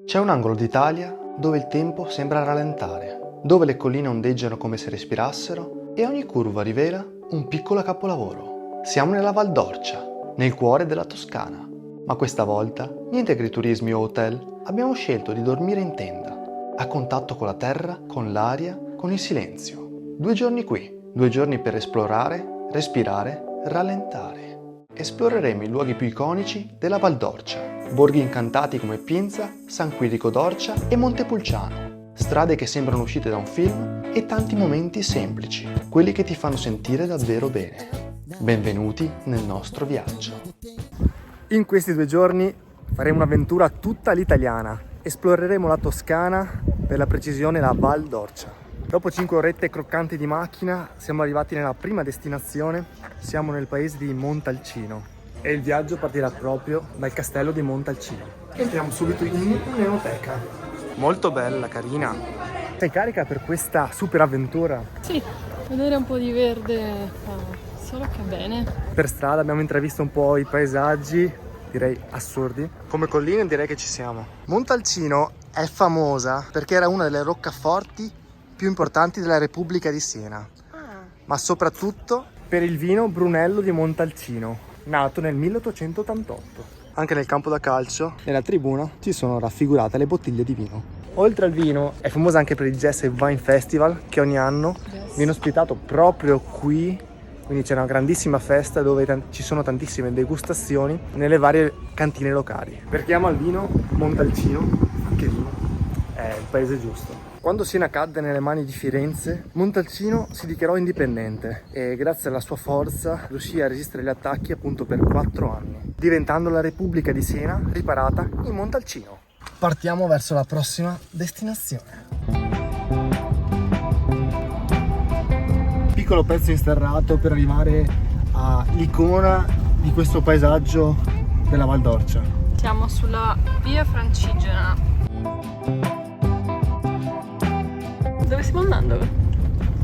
C'è un angolo d'Italia dove il tempo sembra rallentare, dove le colline ondeggiano come se respirassero e ogni curva rivela un piccolo capolavoro. Siamo nella Val d'Orcia, nel cuore della Toscana, ma questa volta niente agriturismi o hotel, abbiamo scelto di dormire in tenda, a contatto con la terra, con l'aria, con il silenzio. 2 giorni qui, 2 giorni per esplorare, respirare, rallentare. Esploreremo i luoghi più iconici della Val d'Orcia, borghi incantati come Pinza, San Quirico d'Orcia e Montepulciano, strade che sembrano uscite da un film e tanti momenti semplici, quelli che ti fanno sentire davvero bene. Benvenuti nel nostro viaggio. In questi 2 giorni faremo un'avventura tutta all'italiana. Esploreremo la Toscana, per la precisione la Val d'Orcia. Dopo 5 orette croccanti di macchina siamo arrivati nella prima destinazione, siamo nel paese di Montalcino e il viaggio partirà proprio dal castello di Montalcino. Entriamo subito in un'enoteca. Molto bella, carina. Sei carica per questa super avventura? Sì, vedere un po' di verde fa solo che bene. Per strada abbiamo intravisto un po' i paesaggi, direi assurdi. Come colline direi che ci siamo. Montalcino è famosa perché era una delle roccaforti più importanti della Repubblica di Siena, ma soprattutto per il vino Brunello di Montalcino, nato nel 1888. Anche nel campo da calcio, nella tribuna, ci sono raffigurate le bottiglie di vino. Oltre al vino, è famosa anche per il Jazz and Wine Festival, che ogni anno viene ospitato proprio qui. Quindi c'è una grandissima festa dove ci sono tantissime degustazioni nelle varie cantine locali. Per chi ama il vino, Montalcino, anche vino, è il paese giusto. Quando Siena cadde nelle mani di Firenze, Montalcino si dichiarò indipendente e grazie alla sua forza riuscì a resistere gli attacchi appunto per 4 anni, diventando la Repubblica di Siena riparata in Montalcino. Partiamo verso la prossima destinazione. Piccolo pezzo insterrato per arrivare all'icona di questo paesaggio della Val d'Orcia. Siamo sulla via Francigena. Dove stiamo andando?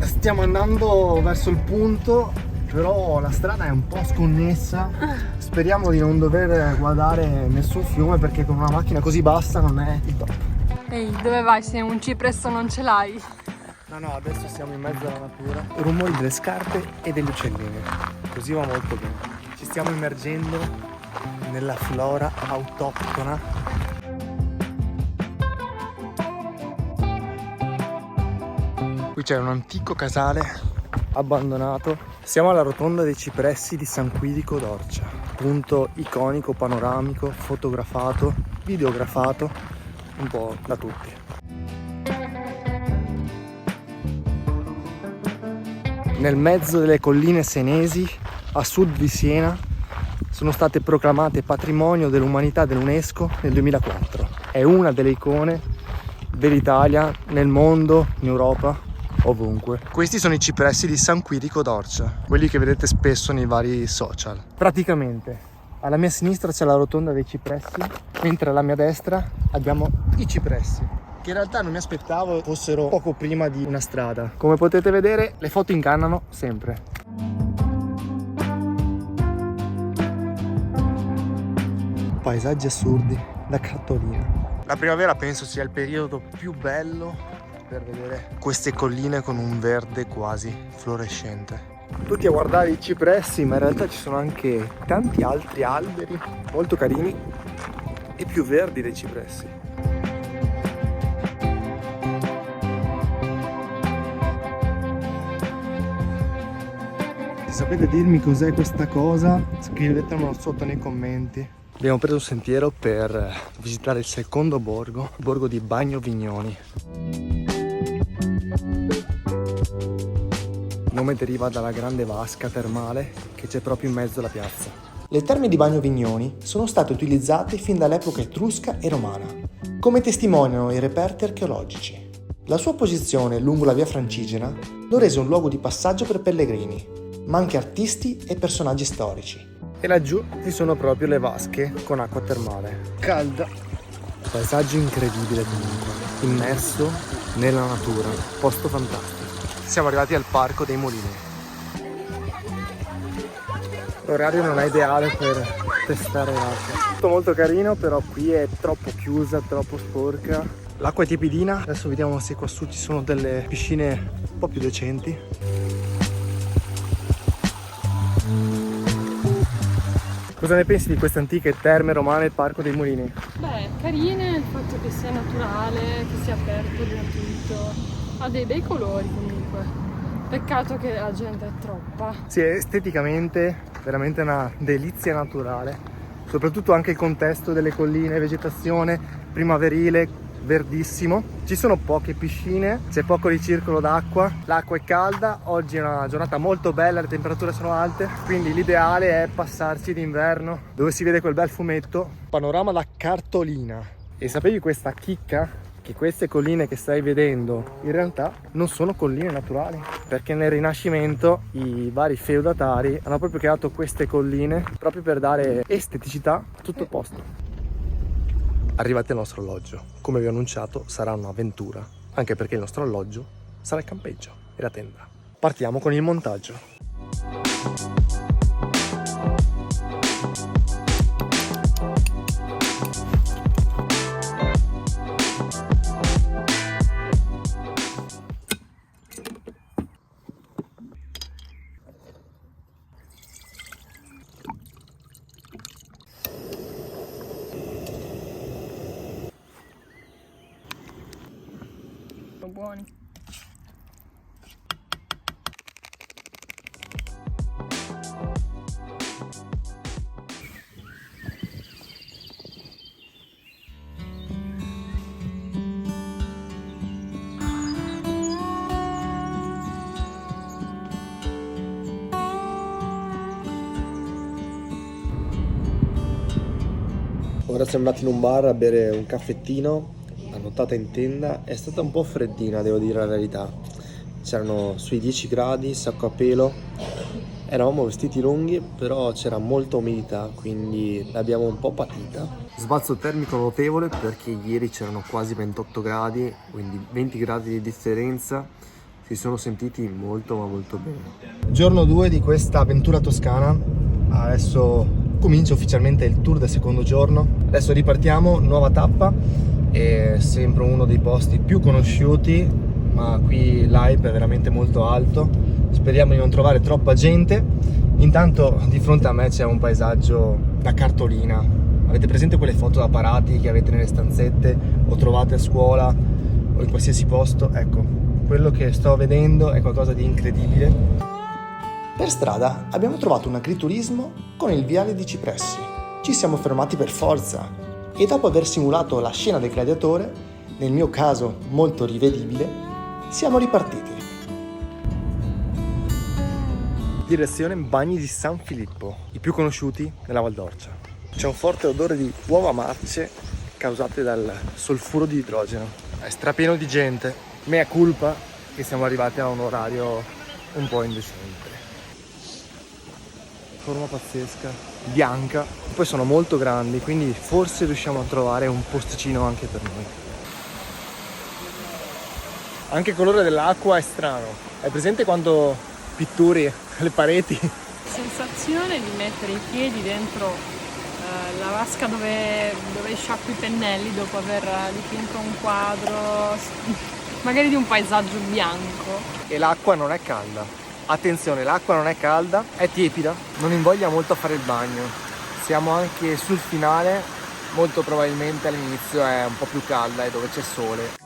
Stiamo andando verso il punto, però la strada è un po' sconnessa. Speriamo di non dover guardare nessun fiume perché con una macchina così bassa non è il top. Ehi, dove vai se un cipresso non ce l'hai? No, adesso siamo in mezzo alla natura. Rumori delle scarpe e degli uccellini. Così va molto bene. Ci stiamo immergendo nella flora autoctona. Qui c'è un antico casale abbandonato. Siamo alla rotonda dei cipressi di San Quirico d'Orcia. Punto iconico, panoramico, fotografato, videografato, un po' da tutti. Nel mezzo delle colline senesi, a sud di Siena, sono state proclamate patrimonio dell'umanità dell'UNESCO nel 2004. È una delle icone dell'Italia nel mondo, in Europa, ovunque. Questi sono i cipressi di San Quirico d'Orcia, quelli che vedete spesso nei vari social. Praticamente, alla mia sinistra c'è la rotonda dei cipressi, mentre alla mia destra abbiamo i cipressi, che in realtà non mi aspettavo fossero poco prima di una strada. Come potete vedere, le foto ingannano sempre. Paesaggi assurdi da cartolina. La primavera penso sia il periodo più bello per vedere queste colline con un verde quasi fluorescente. Tutti a guardare i cipressi, ma in realtà ci sono anche tanti altri alberi molto carini e più verdi dei cipressi. Se sapete dirmi cos'è questa cosa, scrivetemelo sotto nei commenti. Abbiamo preso un sentiero per visitare il secondo borgo, il borgo di Bagno Vignoni. Il nome deriva dalla grande vasca termale che c'è proprio in mezzo alla piazza. Le terme di Bagno Vignoni sono state utilizzate fin dall'epoca etrusca e romana, come testimoniano i reperti archeologici. La sua posizione lungo la via Francigena lo rese un luogo di passaggio per pellegrini, ma anche artisti e personaggi storici. E laggiù ci sono proprio le vasche con acqua termale. Calda. Paesaggio incredibile comunque, immerso nella natura, posto fantastico. Siamo arrivati al Parco dei Mulini. L'orario non è ideale per testare l'acqua. Tutto molto carino, però qui è troppo chiusa, troppo sporca. L'acqua è tiepidina, adesso vediamo se qua su ci sono delle piscine un po' più decenti. Cosa ne pensi di queste antiche terme romane, il Parco dei Mulini? Beh, carine, il fatto che sia naturale, che sia aperto, gratuito. Ha dei bei colori comunque. Peccato che la gente è troppa. Sì, esteticamente veramente una delizia naturale, soprattutto anche il contesto delle colline, vegetazione primaverile, verdissimo. Ci sono poche piscine, c'è poco ricircolo d'acqua, l'acqua è calda, oggi è una giornata molto bella, le temperature sono alte, quindi l'ideale è passarci d'inverno dove si vede quel bel fumetto, panorama da cartolina. E sapevi questa chicca? Che queste colline che stai vedendo in realtà non sono colline naturali, perché nel Rinascimento i vari feudatari hanno proprio creato queste colline proprio per dare esteticità a tutto il posto. Arrivati al nostro alloggio, come vi ho annunciato sarà un'avventura, anche perché il nostro alloggio sarà il campeggio e la tenda. Partiamo con il montaggio. Buoni. Ora siamo andati in un bar a bere un caffettino. La nottata in tenda è stata un po' freddina, devo dire la verità. C'erano sui 10 gradi, sacco a pelo. Eravamo vestiti lunghi, però c'era molta umidità, quindi l'abbiamo un po' patita. Sbalzo termico notevole perché ieri c'erano quasi 28 gradi, quindi 20 gradi di differenza. Si sono sentiti molto ma molto bene. Giorno 2 di questa avventura toscana. Adesso comincia ufficialmente il tour del secondo giorno. Adesso ripartiamo, nuova tappa. È sempre uno dei posti più conosciuti, ma qui l'hype è veramente molto alto. Speriamo di non trovare troppa gente. Intanto di fronte a me c'è un paesaggio da cartolina. Avete presente quelle foto da parati che avete nelle stanzette o trovate a scuola o in qualsiasi posto? Ecco, quello che sto vedendo è qualcosa di incredibile. Per strada abbiamo trovato un agriturismo con il viale di cipressi. Ci siamo fermati per forza. E dopo aver simulato la scena del gladiatore, nel mio caso molto rivedibile, siamo ripartiti. Direzione Bagni di San Filippo, i più conosciuti nella Val d'Orcia. C'è un forte odore di uova marce causate dal solfuro di idrogeno. È strapieno di gente, mea culpa che siamo arrivati a un orario un po' indecente. Forma pazzesca, bianca, poi sono molto grandi, quindi forse riusciamo a trovare un posticino anche per noi. Anche il colore dell'acqua è strano. Hai presente quando pitturi le pareti? Sensazione di mettere i piedi dentro la vasca dove sciacqui i pennelli dopo aver dipinto un quadro, magari di un paesaggio bianco. E l'acqua non è calda. Attenzione, l'acqua non è calda, è tiepida, non invoglia molto a fare il bagno. Siamo anche sul finale, molto probabilmente all'inizio è un po' più calda e dove c'è sole.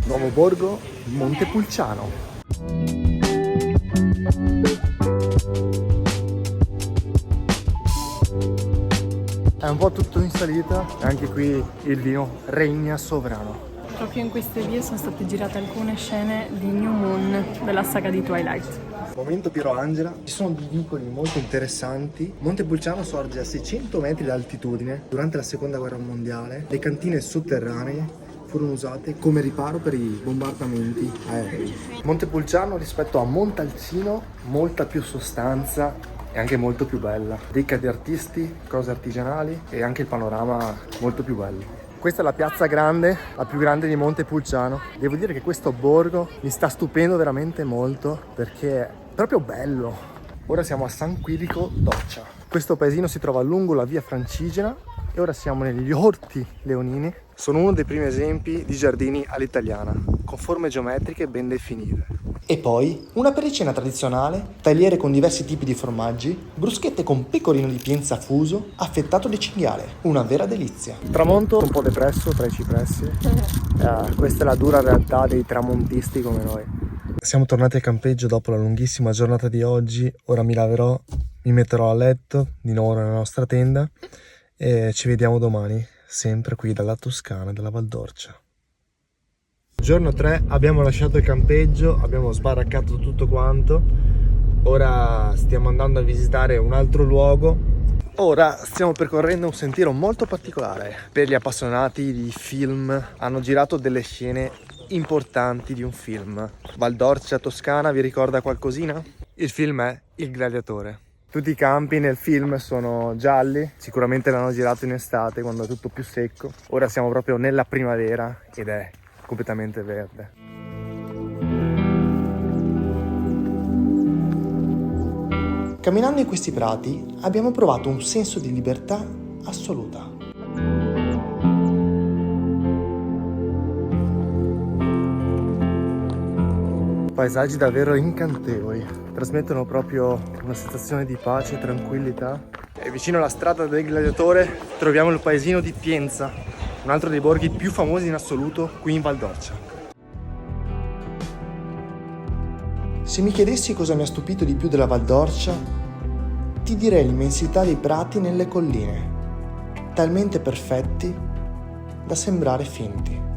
Nuovo borgo, Montepulciano. È un po' tutto in salita e anche qui il vino regna sovrano. Proprio in queste vie sono state girate alcune scene di New Moon della saga di Twilight. Momento Piero Angela, ci sono dei vicoli molto interessanti. Montepulciano sorge a 600 metri di altitudine. Durante la seconda guerra mondiale le cantine sotterranee furono usate come riparo per i bombardamenti aerei. Montepulciano rispetto a Montalcino, molta più sostanza e anche molto più bella, ricca di artisti, cose artigianali e anche il panorama molto più bello. Questa è la piazza grande, la più grande di Montepulciano. Devo dire che questo borgo mi sta stupendo veramente molto perché è proprio bello. Ora siamo a San Quirico d'Orcia. Questo paesino si trova lungo la via Francigena e ora siamo negli Orti Leonini. Sono uno dei primi esempi di giardini all'italiana, con forme geometriche ben definite. E poi una pericena tradizionale, tagliere con diversi tipi di formaggi, bruschette con pecorino di Pienza fuso, affettato di cinghiale, una vera delizia. Tramonto un po' depresso tra i cipressi. Questa è la dura realtà dei tramontisti come noi. Siamo tornati al campeggio dopo la lunghissima giornata di oggi. Ora mi laverò, mi metterò a letto di nuovo nella nostra tenda e ci vediamo domani, sempre qui dalla Toscana, dalla Val d'Orcia. Giorno 3, abbiamo lasciato il campeggio, abbiamo sbaraccato tutto quanto. Ora stiamo andando a visitare un altro luogo. Ora stiamo percorrendo un sentiero molto particolare. Per gli appassionati di film, hanno girato delle scene importanti di un film. Val d'Orcia, Toscana, vi ricorda qualcosina? Il film è Il Gladiatore. Tutti i campi nel film sono gialli, sicuramente l'hanno girato in estate quando è tutto più secco. Ora siamo proprio nella primavera ed è completamente verde. Camminando in questi prati abbiamo provato un senso di libertà assoluta. Paesaggi davvero incantevoli, trasmettono proprio una sensazione di pace e tranquillità. E vicino alla strada del Gladiatore troviamo il paesino di Pienza, un altro dei borghi più famosi in assoluto qui in Val d'Orcia. Se mi chiedessi cosa mi ha stupito di più della Val d'Orcia, ti direi l'immensità dei prati nelle colline, talmente perfetti da sembrare finti.